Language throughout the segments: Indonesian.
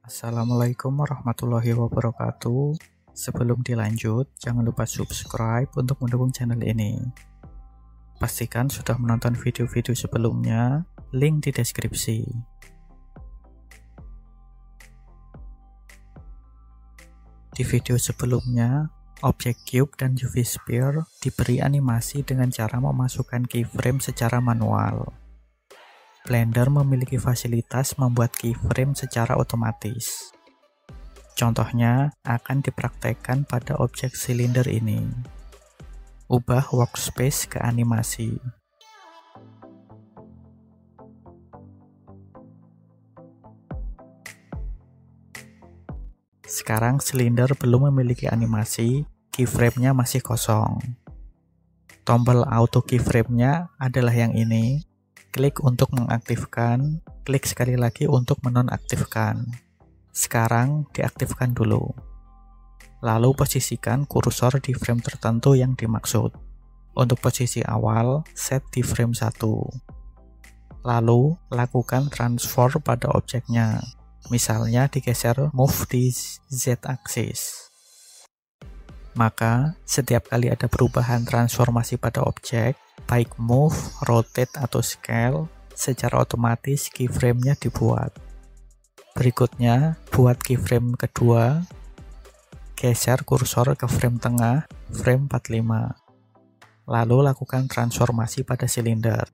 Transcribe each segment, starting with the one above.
Assalamualaikum warahmatullahi wabarakatuh. Sebelum dilanjut, jangan lupa subscribe untuk mendukung channel ini. Pastikan sudah menonton video-video sebelumnya, link di deskripsi. Di video sebelumnya, objek cube dan UV sphere diberi animasi dengan cara memasukkan keyframe secara manual. Blender memiliki fasilitas membuat keyframe secara otomatis. Contohnya akan dipraktekkan pada objek silinder ini. Ubah workspace ke animasi. Sekarang silinder belum memiliki animasi, keyframe-nya masih kosong. Tombol auto keyframe-nya adalah yang ini. Klik untuk mengaktifkan, klik sekali lagi untuk menonaktifkan. Sekarang diaktifkan dulu. Lalu posisikan kursor di frame tertentu yang dimaksud. Untuk posisi awal, set di frame 1. Lalu lakukan transfer pada objeknya. Misalnya digeser move di Z-axis. Maka setiap kali ada perubahan transformasi pada objek, baik move, rotate, atau scale, secara otomatis keyframe-nya dibuat. Berikutnya, buat keyframe kedua, geser kursor ke frame tengah, frame 45. Lalu lakukan transformasi pada silinder.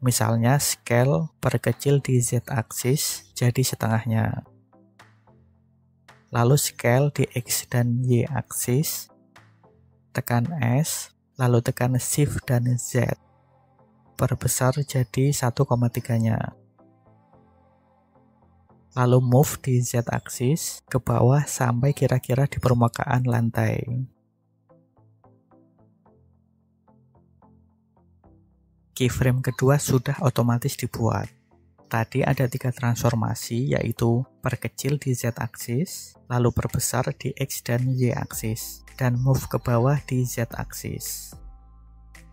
Misalnya scale perkecil di Z-axis jadi setengahnya. Lalu scale di X dan Y axis, tekan S, lalu tekan Shift dan Z. Perbesar jadi 1,3-nya. Lalu move di Z axis ke bawah sampai kira-kira di permukaan lantai. Keyframe kedua sudah otomatis dibuat. Tadi ada 3 transformasi, yaitu perkecil di Z-axis, lalu perbesar di X dan Y-axis, dan move ke bawah di Z-axis.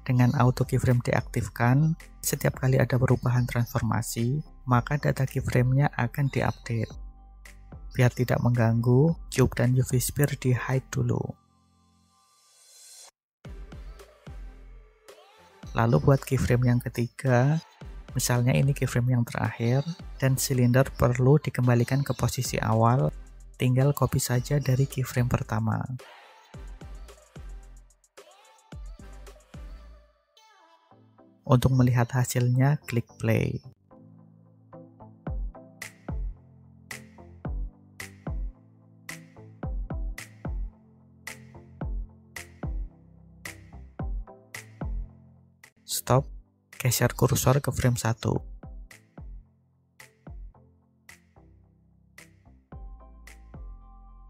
Dengan auto keyframe diaktifkan, setiap kali ada perubahan transformasi, maka data keyframe-nya akan diupdate. Biar tidak mengganggu, cube dan UV sphere di-hide dulu. Lalu buat keyframe yang ketiga, misalnya ini keyframe yang terakhir, dan silinder perlu dikembalikan ke posisi awal, tinggal copy saja dari keyframe pertama. Untuk melihat hasilnya, klik play. Stop. Geser kursor ke frame 1.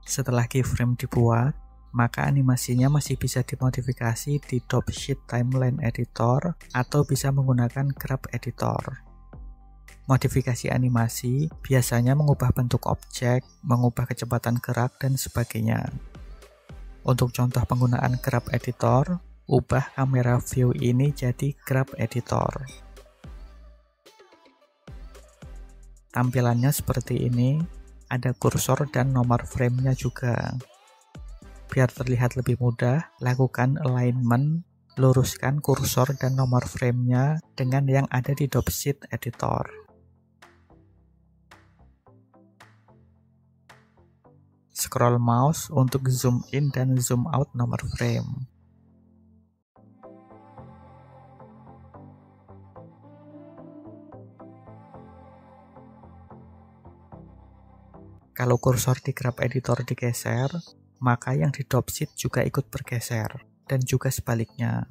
Setelah keyframe dibuat, maka animasinya masih bisa dimodifikasi di Dropsheet Timeline Editor atau bisa menggunakan Graph Editor. Modifikasi animasi biasanya mengubah bentuk objek, mengubah kecepatan gerak, dan sebagainya. Untuk contoh penggunaan Graph Editor, ubah kamera view ini jadi Graph Editor. Tampilannya seperti ini, ada kursor dan nomor frame-nya juga. Biar terlihat lebih mudah, lakukan alignment, luruskan kursor dan nomor frame-nya dengan yang ada di Dropsheet Editor. Scroll mouse untuk zoom in dan zoom out nomor frame. Kalau kursor di Graph Editor digeser, maka yang di Dropsheet juga ikut bergeser, dan juga sebaliknya.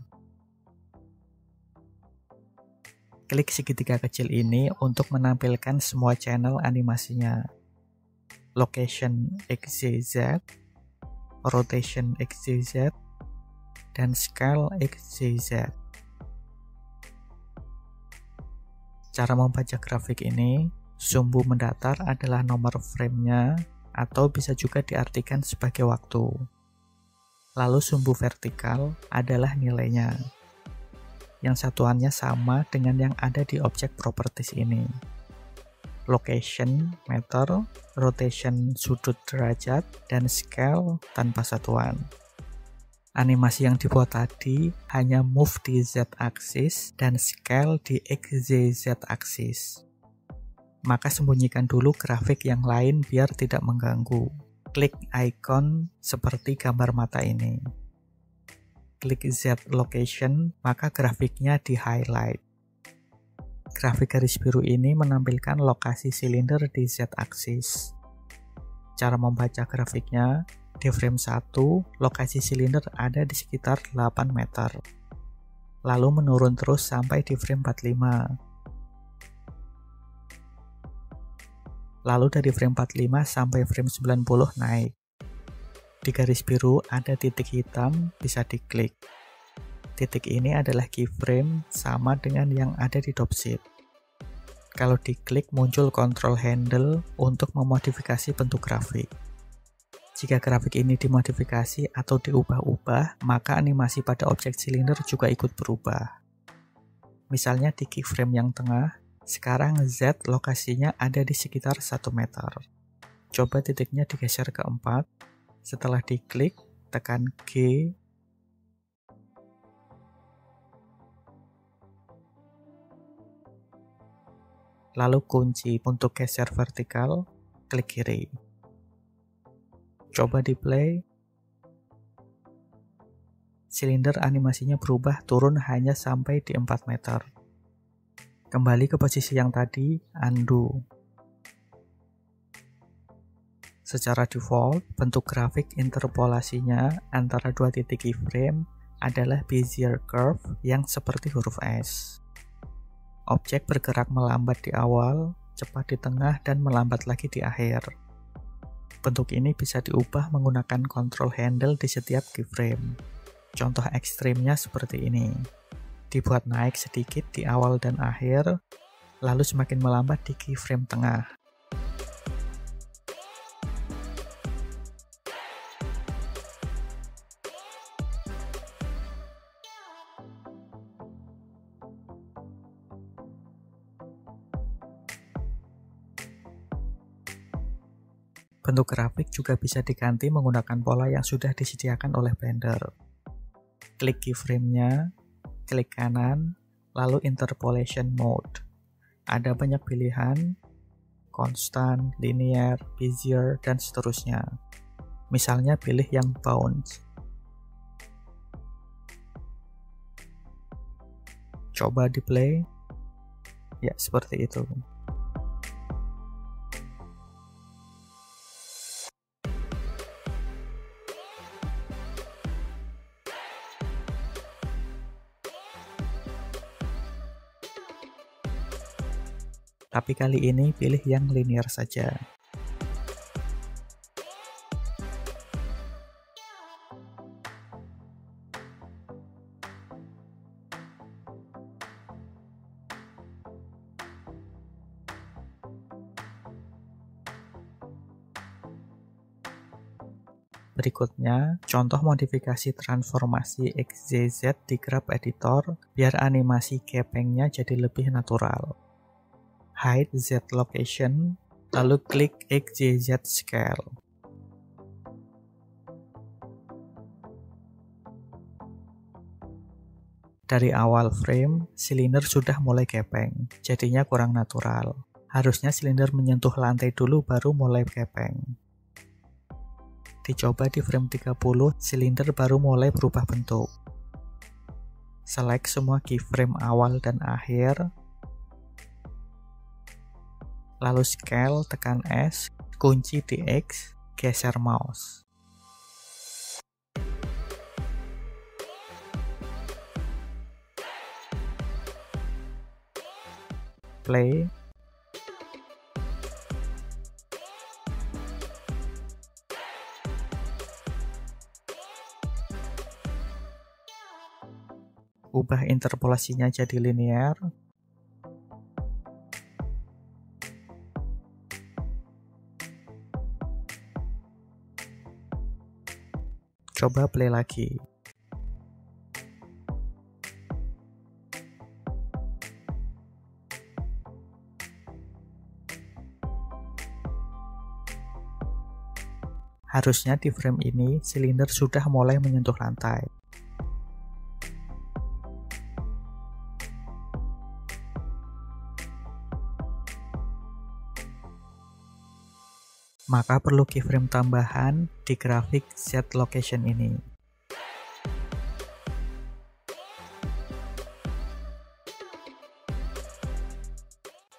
Klik segitiga kecil ini untuk menampilkan semua channel animasinya. Location XYZ, Rotation XYZ, dan Scale XYZ. Cara membaca grafik ini, sumbu mendatar adalah nomor framenya atau bisa juga diartikan sebagai waktu. Lalu sumbu vertikal adalah nilainya, yang satuannya sama dengan yang ada di objek properties ini. Location, meter, rotation sudut derajat, dan scale tanpa satuan. Animasi yang dibuat tadi hanya move di z-axis dan scale di xz-axis. Maka sembunyikan dulu grafik yang lain biar tidak mengganggu. Klik icon seperti gambar mata ini. Klik Z location, maka grafiknya di-highlight. Grafik garis biru ini menampilkan lokasi silinder di Z-axis. Cara membaca grafiknya, di frame 1, lokasi silinder ada di sekitar 8 meter. Lalu menurun terus sampai di frame 45. Lalu dari frame 45 sampai frame 90 naik. Di garis biru ada titik hitam, bisa diklik. Titik ini adalah keyframe sama dengan yang ada di topsheet. Kalau diklik muncul control handle untuk memodifikasi bentuk grafik. Jika grafik ini dimodifikasi atau diubah-ubah, maka animasi pada objek silinder juga ikut berubah. Misalnya di keyframe yang tengah, sekarang Z lokasinya ada di sekitar 1 meter. Coba titiknya digeser ke 4. Setelah diklik, tekan G. Lalu kunci untuk geser vertikal, klik kiri. Coba di play. Silinder animasinya berubah turun hanya sampai di 4 meter. Kembali ke posisi yang tadi, undo. Secara default, bentuk grafik interpolasinya antara dua titik keyframe adalah Bezier curve yang seperti huruf S. Objek bergerak melambat di awal, cepat di tengah, dan melambat lagi di akhir. Bentuk ini bisa diubah menggunakan control handle di setiap keyframe. Contoh ekstrimnya seperti ini. Dibuat naik sedikit di awal dan akhir, lalu semakin melambat di keyframe tengah. Bentuk grafik juga bisa diganti menggunakan pola yang sudah disediakan oleh Blender. Klik keyframe-nya, klik kanan, lalu interpolation mode. Ada banyak pilihan, konstan, linear, bezier, dan seterusnya. Misalnya pilih yang bounce. Coba di play. Ya, seperti itu. Tapi kali ini pilih yang linear saja. Berikutnya, contoh modifikasi transformasi XYZ di Graph Editor biar animasi gepengnya jadi lebih natural. Hide Z location, lalu klik XYZ scale. Dari awal frame, silinder sudah mulai gepeng, jadinya kurang natural. Harusnya silinder menyentuh lantai dulu baru mulai gepeng. Dicoba di frame 30, silinder baru mulai berubah bentuk. Select semua keyframe awal dan akhir, lalu scale, tekan S, kunci di X, geser mouse. Play. Ubah interpolasinya jadi linear. Coba play lagi. Harusnya di frame ini, silinder sudah mulai menyentuh lantai. Maka perlu keyframe tambahan di grafik Z location ini.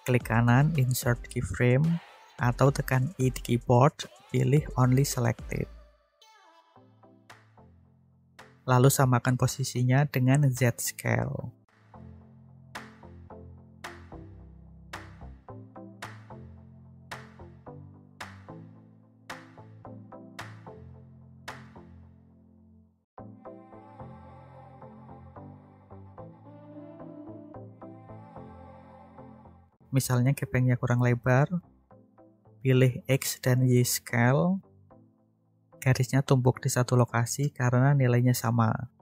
Klik kanan Insert Keyframe atau tekan I di keyboard, pilih Only Selected. Lalu samakan posisinya dengan Z Scale. Misalnya kepengnya kurang lebar, pilih X dan Y scale, garisnya tumpuk di satu lokasi karena nilainya sama.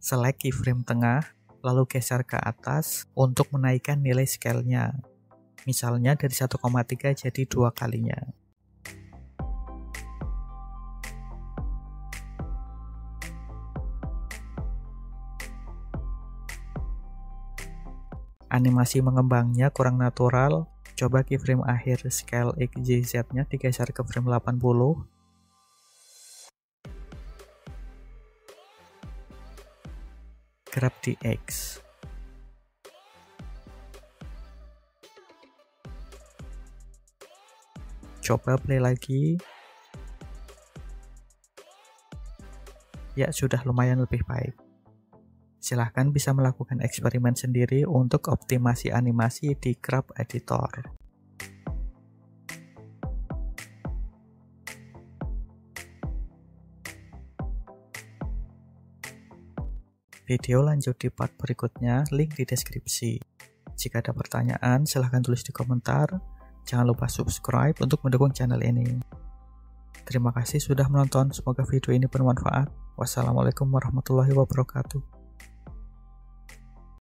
Select keyframe tengah, lalu geser ke atas untuk menaikkan nilai scale-nya. Misalnya dari 1,3 jadi 2 kalinya. Animasi mengembangnya kurang natural, coba keyframe akhir scale XYZ-nya digeser ke frame 80. Grab di X. Coba play lagi. Ya, sudah lumayan lebih baik. Silahkan bisa melakukan eksperimen sendiri untuk optimasi animasi di Grab Editor. Video lanjut di part berikutnya, link di deskripsi. Jika ada pertanyaan, silahkan tulis di komentar. Jangan lupa subscribe untuk mendukung channel ini. Terima kasih sudah menonton, semoga video ini bermanfaat. Wassalamualaikum warahmatullahi wabarakatuh.